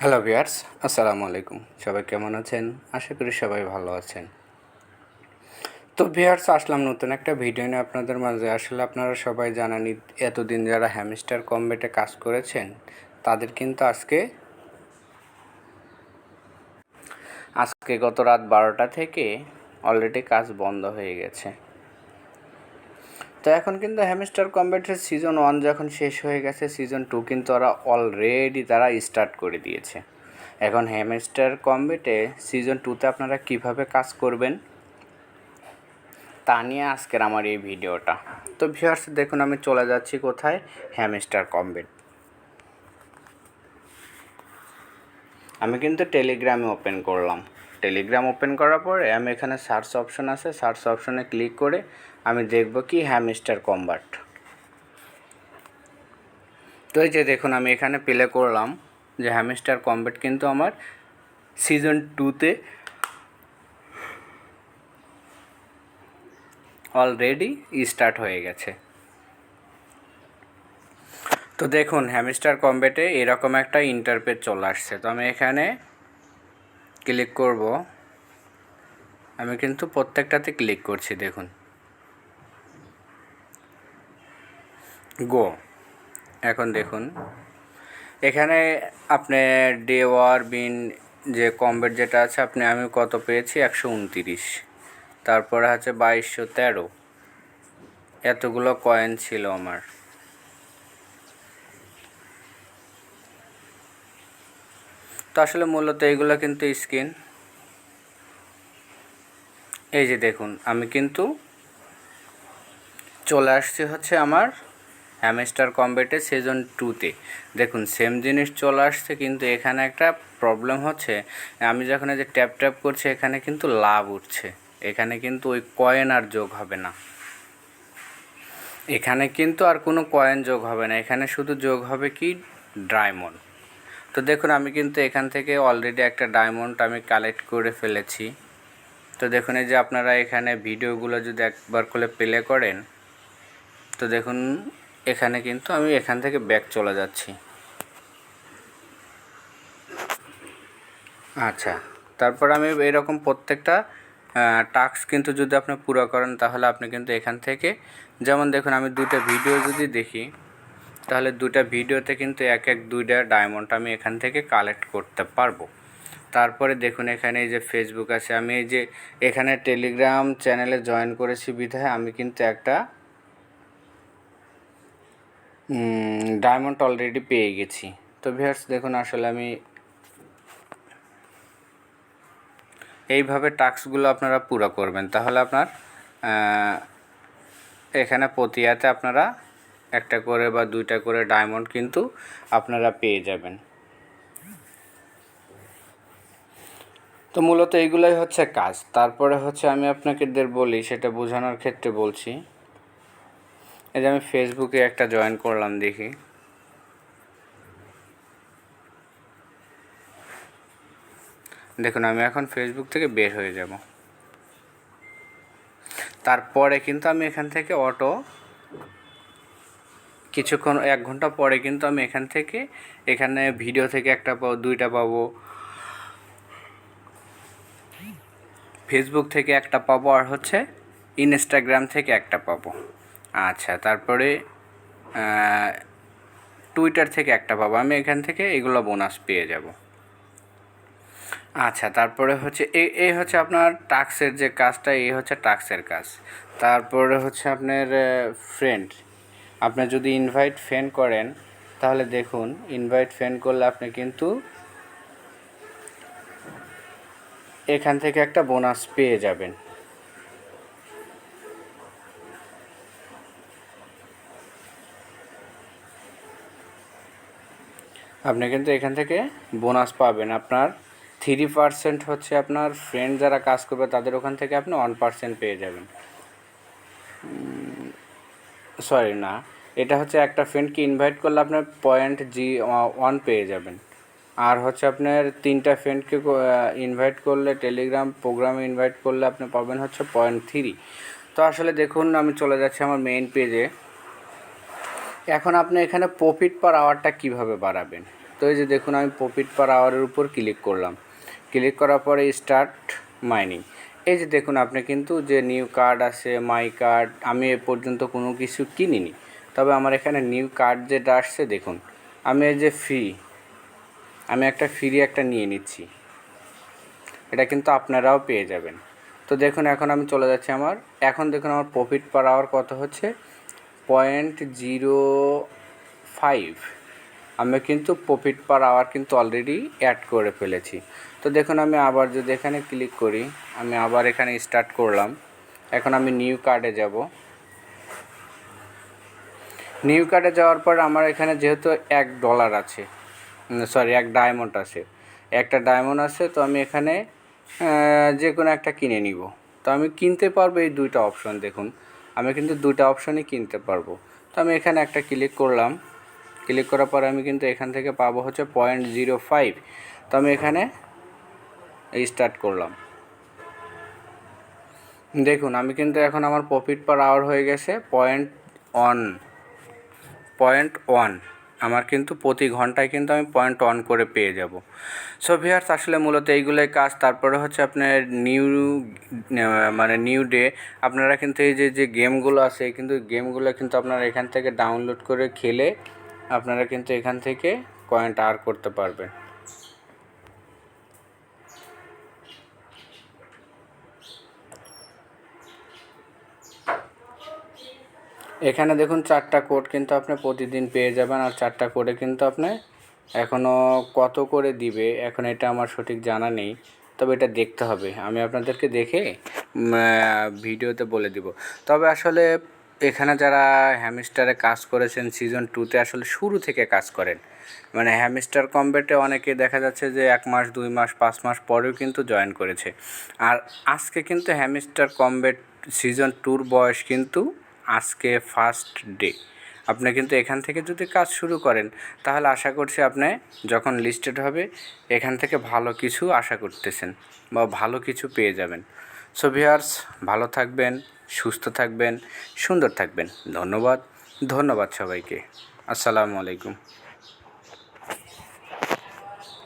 Hello viewers, আসসালামু আলাইকুম। সবাই কেমন আছেন? আশা করি সবাই ভালো আছেন। তো ভিউয়ার্স, আসলাম নতুন একটা ভিডিও নিয়ে আপনাদের মাঝে। আসলে আপনারা সবাই জানেন, এতদিন যারা হ্যামস্টার কম্বেটে কাজ করেছেন তাদের কিন্তু আজকে গত রাত 12টা থেকে অলরেডি কাজ বন্ধ হয়ে গেছে। তো এখন কিন্তু হ্যামস্টার কম্বেটের সিজন 1 যখন শেষ হয়ে গেছে, সিজন 2 কিন্তু অলরেডি তারা স্টার্ট করে দিয়েছে। এখন হ্যামস্টার কম্বেটে সিজন 2তে আপনারা কিভাবে কাজ করবেন তা নিয়ে আজকের আমার এই ভিডিওটা। তো ভিউয়ার্স, দেখুন আমি চলে যাচ্ছি কোথায়, হ্যামস্টার কম্বেট। আমি কিন্তু টেলিগ্রামে ওপেন করলাম। টেলিগ্রাম ওপেন করার পরে আমি এখানে সার্চ অপশন আছে, সার্চ অপশনে ক্লিক করে আমি দেখব কি হ্যামস্টার কম্বেট। তো এই যে দেখুন, আমি এখানে প্লে করলাম যে হ্যামস্টার কম্বেট কিন্তু আমার সিজন 2তে অলরেডি স্টার্ট হয়ে গেছে। তো দেখুন, হ্যামস্টার কম্বেটে এরকম একটা ইন্টারপেজ চলে আসছে। তো আমি এখানে ক্লিক করব। আমি কিন্তু প্রত্যেকটাতে ক্লিক করছি। দেখুন, গো। এখন দেখুন এখানে আপনি ডে ওয়ার বিন যে কম্বেট যেটা আছে, আমি কত পেয়েছি, 129। তারপরে আছে 2213। এতগুলো কয়েন ছিল আমার। তো আসলে মূলত এইগুলো কিন্তু স্কিন। এই যে দেখুন, আমি কিন্তু চলে আসছি হচ্ছে আমার হ্যামস্টার কম্বেটে সিজন 2তে। দেখুন সেম জিনিস চলে আসছে, কিন্তু এখানে একটা প্রবলেম হচ্ছে। আমি যখন এই যে ট্যাপ ট্যাপ করছি, এখানে কিন্তু লাভ উঠছে। এখানে কিন্তু ওই কয়েন আর যোগ হবে না। এখানে কিন্তু আর কোনো কয়েন যোগ হবে না, এখানে শুধু যোগ হবে কি, ডায়মন্ড। তো দেখুন, আমি কিন্তু এখান থেকে অলরেডি একটা ডায়মন্ড আমি কালেক্ট করে ফেলেছি। তো দেখুন, এই যে আপনারা এখানে ভিডিওগুলো যদি একবার করে প্লে করেন, তো দেখুন এখানে কিন্তু আমি এখান থেকে ব্যাক চলে যাচ্ছি। আচ্ছা, তারপর আমি এরকম প্রত্যেকটা টাস্ক কিন্তু যদি আপনি পুরো করেন, তাহলে আপনি কিন্তু এখান থেকে, যেমন দেখুন আমি দুইটা ভিডিও যদি দেখি, তাহলে দুইটা ভিডিওতে কিন্তু এক দুইটা ডায়মন্ড আমি এখান থেকে কালেক্ট করতে পারবো। তারপরে দেখুন এখানে এই যে ফেসবুক আছে, আমি এই যে এখানে টেলিগ্রাম চ্যানেলে জয়েন করেছি বিধায় আমি কিন্তু একটা ডায়মন্ড অলরেডি পেয়ে গেছি। তো ভিউয়ার্স দেখুন, আসলে আমি এইভাবে টাস্কগুলো আপনারা পুরো করবেন, তাহলে আপনার এখানে প্রতিহাতে আপনারা একটা করে বা দুইটা করে ডায়মন্ড কিন্তু আপনারা পেয়ে যাবেন। তো মূলত এইগুলোই হচ্ছে কাজ। তারপরে হচ্ছে আমি আপনাদের বলি, সেটা বোঝানোর ক্ষেত্রে বলছি। এই যে আমি ফেসবুকে একটা জয়েন করলাম, দেখি। দেখুন আমি এখন ফেসবুক থেকে বের হয়ে যাব। তারপরে কিন্তু আমি এখান থেকে কিছুক্ষণ 1 ঘন্টা পরে কিন্তু আমি এখানে ভিডিও থেকে একটা পাবো, দুইটা পাবো, ফেসবুক থেকে একটা পাবো, আর হচ্ছে ইনস্টাগ্রাম থেকে একটা পাবো। আচ্ছা, তারপরে টুইটার থেকে একটা পাবো। আমি এখান থেকে এগুলো বোনাস পেয়ে যাব। আচ্ছা, তারপরে হচ্ছে এই হচ্ছে আপনার টাস্কের যে কাজটা, এই হচ্ছে টাস্কের কাজ। তারপরে হচ্ছে আপনার ফ্রেন্ড, আপনি যদি ইনভাইট ফ্রেন্ড করেন, তাহলে দেখুন ইনভাইট ফ্রেন্ড করলে আপনি কিন্তু এখান থেকে একটা বোনাস পেয়ে যাবেন। আপনি কিন্তু এখান থেকে বোনাস পাবেন। আপনার 3% হচ্ছে আপনার ফ্রেন্ড যারা কাজ করবে তাদের ওখান থেকে আপনি 1% পেয়ে যাবেন। সরি না, এটা হচ্ছে একটা ফ্রেন্ডকে ইনভাইট করলে আপনার .1 পেয়ে যাবেন। আর হচ্ছে আপনার 3টা ফ্রেন্ডকে ইনভাইট করলে, টেলিগ্রাম প্রোগ্রামে ইনভাইট করলে আপনি পাবেন হচ্ছে .3। তো আসলে দেখুন, আমি চলে যাচ্ছি আমার মেইন পেজে। এখন আপনি এখানে প্রফিট পার আওয়ারটা কীভাবে বাড়াবেন, তো এই যে দেখুন আমি প্রফিট পার আওয়ারের উপর ক্লিক করলাম, ক্লিক করার পরে স্টার্ট মাইনিং। এই যে দেখুন আপনি কিন্তু যে নিউ কার্ড আছে, মাই কার্ড, আমি এ পর্যন্ত কোনো কিছু কিনিনি, তবে আমার এখানে নিউ কার্ড যেটা আসছে দেখুন, আমি এই যে আমি একটা ফ্রি একটা নিয়ে নিচ্ছি, এটা কিন্তু আপনারাও পেয়ে যাবেন। তো দেখুন এখন আমি চলে যাচ্ছি এখন দেখুন আমার প্রফিট পার আওয়ার কত হচ্ছে 0.05। আমি কিন্তু প্রফিট পার আওয়ার কিন্তু অলরেডি অ্যাড করে ফেলেছি। তো দেখুন আমি আবার যদি এখানে ক্লিক করি, আমি আবার এখানে স্টার্ট করলাম। এখন আমি নিউ কার্ডে যাব। নিউ কার্ডে যাওয়ার পর আমার এখানে যেহেতু $1 আছে, সরি 1 ডায়মন্ড আছে, একটা ডায়মন্ড আছে, তো আমি এখানে যে কোনো একটা কিনে নিব। তো আমি কিনতে পারবো এই দুইটা অপশন, দেখুন আমি কিন্তু দুইটা অপশনই কিনতে পারবো। তো আমি এখানে একটা ক্লিক করলাম, ক্লিক করার পরে আমি কিন্তু এখান থেকে পাবো হচ্ছে 0.05। তো আমি এখানে স্টার্ট করলাম। দেখুন আমি কিন্তু এখন আমার প্রফিট পার আওয়ার হয়ে গেছে 0.1। আমার কিন্তু প্রতি ঘন্টায় কিন্তু আমি 0.1 করে পেয়ে যাব। সো ভিউয়ার্স আসলে মূলত এইগুলোই কাজ। তারপরে হচ্ছে আপনার নিউ ডে আপনারা কিন্তু এই যে গেমগুলো আছে, কিন্তু গেমগুলো কিন্তু আপনারা এখান থেকে ডাউনলোড করে খেলে আপনারা কিন্তু এখান থেকে কয়েন আর্ন করতে পারবেন। এখানে দেখুন 4টা কোড কিন্তু আপনি প্রতিদিন পেয়ে যাবেন, আর 4টা কোডে কিন্তু আপনি এখনও কত করে দিবে এখন এটা আমার সঠিক জানা নেই, তবে এটা দেখতে হবে, আমি আপনাদেরকে দেখে ভিডিওতে বলে দিব। তবে আসলে এখানে যারা হ্যামস্টারে কাজ করেছেন সিজন 2তে আসলে শুরু থেকে কাজ করেন, মানে হ্যামস্টার কমব্যাটে অনেকে দেখা যাচ্ছে যে 1 মাস 2 মাস 5 মাস পরেও কিন্তু জয়েন করেছে। আর আজকে কিন্তু হ্যামস্টার কমব্যাট সিজন 2র বয়স কিন্তু আজকে ফার্স্ট ডে। আপনি কিন্তু এখান থেকে যদি কাজ শুরু করেন তাহলে আশা করছি আপনি যখন লিস্টেড হবে এখান থেকে ভালো কিছু আশা করতেছেন বা ভালো কিছু পেয়ে যাবেন। সো ভিউয়ার্স ভালো থাকবেন, সুস্থ থাকবেন, সুন্দর থাকবেন। ধন্যবাদ সবাইকে। আসসালামু আলাইকুম।